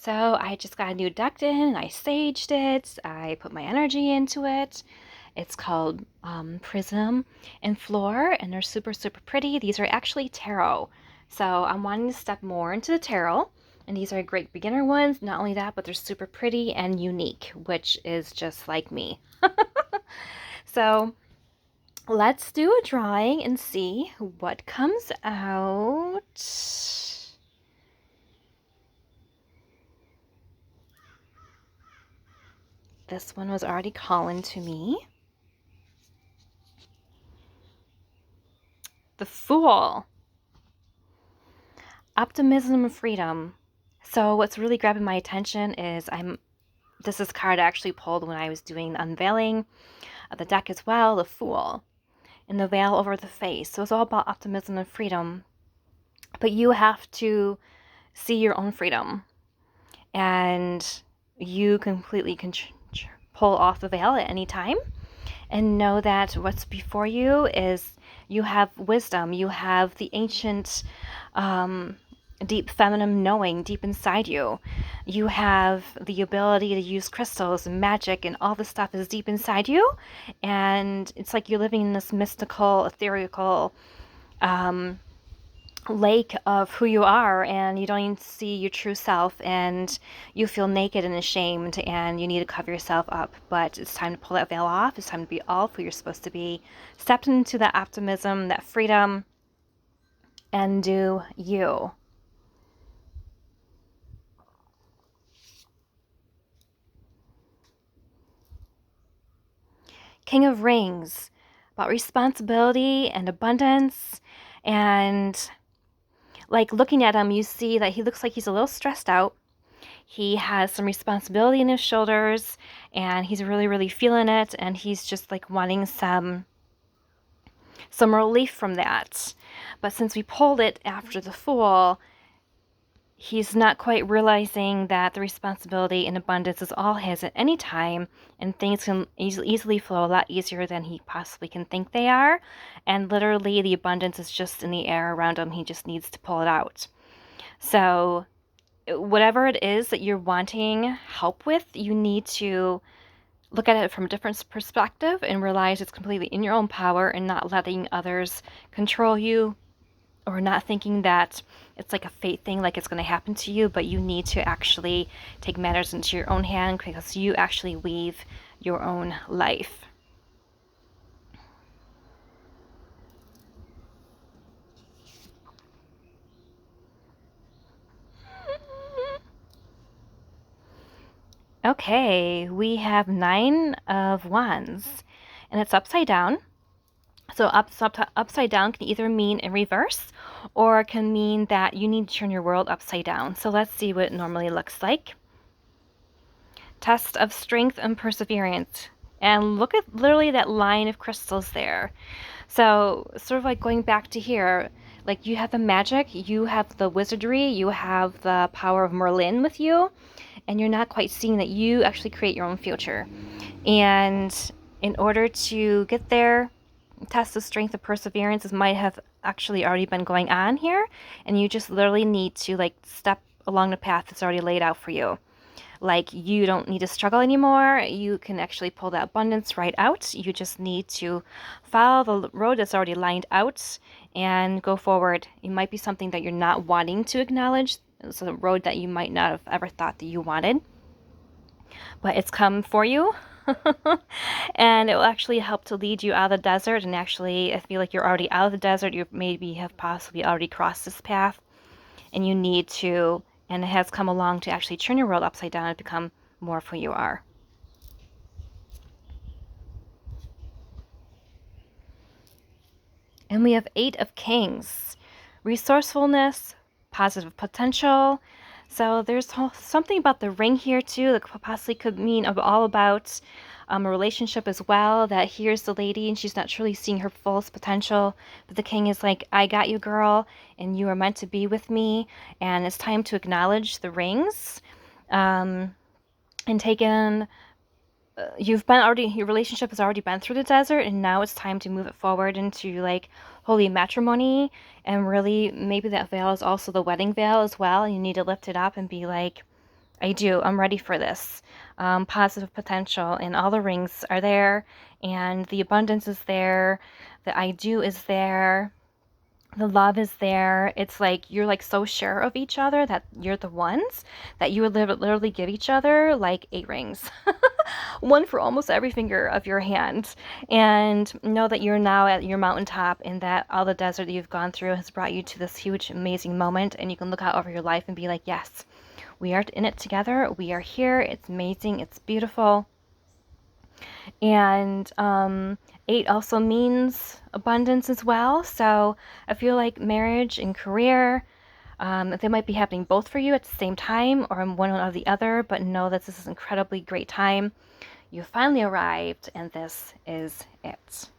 So I just got a new deck in, I saged it, I put my energy into it. It's called Prism and Fleur, and they're super, super pretty. These are actually tarot. So I'm wanting to step more into the tarot, and these are great beginner ones. Not only that, but they're super pretty and unique, which is just like me. So let's do a drawing and see what comes out. This one was already calling to me. The Fool. Optimism and freedom. So what's really grabbing my attention is this is a card I actually pulled when I was doing the unveiling of the deck as well, the Fool. And the veil over the face. So it's all about optimism and freedom. But you have to see your own freedom. And you completely can pull off the veil at any time. And know that what's before you is you have wisdom. You have the ancient deep feminine knowing deep inside you. You have the ability to use crystals and magic, and all this stuff is deep inside you. And it's like you're living in this mystical, ethereal lake of who you are, and you don't even see your true self, and you feel naked and ashamed, and you need to cover yourself up. But it's time to pull that veil off. It's time to be all who you're supposed to be. Step into that optimism, that freedom, and do you. King of Rings, about responsibility and abundance. And like looking at him, you see that he looks like he's a little stressed out. He has some responsibility in his shoulders, and he's really, really feeling it. And he's just like wanting some relief from that. But since we pulled it after the Fool, he's not quite realizing that the responsibility and abundance is all his at any time, and things can easily flow a lot easier than he possibly can think they are. And literally, the abundance is just in the air around him. He just needs to pull it out. So whatever it is that you're wanting help with, you need to look at it from a different perspective and realize it's completely in your own power, and not letting others control you, or not thinking that it's like a fate thing, like it's going to happen to you. But you need to actually take matters into your own hand, because you actually weave your own life. Okay, we have 9 of Wands, and it's upside down. So upside down can either mean in reverse, or can mean that you need to turn your world upside down. So let's see what it normally looks like. Test of strength and perseverance. And look at literally that line of crystals there. So sort of like going back to here, like you have the magic, you have the wizardry, you have the power of Merlin with you, and you're not quite seeing that you actually create your own future. And in order to get there, test of strength and perseverance might have actually already been going on here, and you just literally need to like step along the path that's already laid out for you. Like, you don't need to struggle anymore. You can actually pull that abundance right out. You just need to follow the road that's already lined out and go forward. It might be something that you're not wanting to acknowledge. It's a road that you might not have ever thought that you wanted, but it's come for you. And it will actually help to lead you out of the desert. And actually, I feel like you're already out of the desert. You maybe have possibly already crossed this path, and you need to, and it has come along to actually turn your world upside down and become more of who you are. And we have 8 of Kings. Resourcefulness, positive potential. So there's something about the ring here too that possibly could mean all about a relationship as well. That here's the lady and she's not truly seeing her fullest potential, but the king is like, I got you, girl, and you are meant to be with me. And it's time to acknowledge the rings, and take in. Your relationship has already been through the desert, and now it's time to move it forward into like holy matrimony. And really, maybe that veil is also the wedding veil as well. You need to lift it up and be like, I do. I'm ready for this. Positive potential, and all the rings are there, and the abundance is there. The I do is there. The love is there. It's like you're like so sure of each other that you're the ones that you would literally give each other like 8 rings, one for almost every finger of your hand. And know that you're now at your mountaintop and that all the desert that you've gone through has brought you to this huge, amazing moment. And you can look out over your life and be like, yes, we are in it together. We are here. It's amazing. It's beautiful. And 8 also means abundance as well. So I feel like marriage and career, they might be happening both for you at the same time or one or the other, but know that this is an incredibly great time. You finally arrived, and this is it.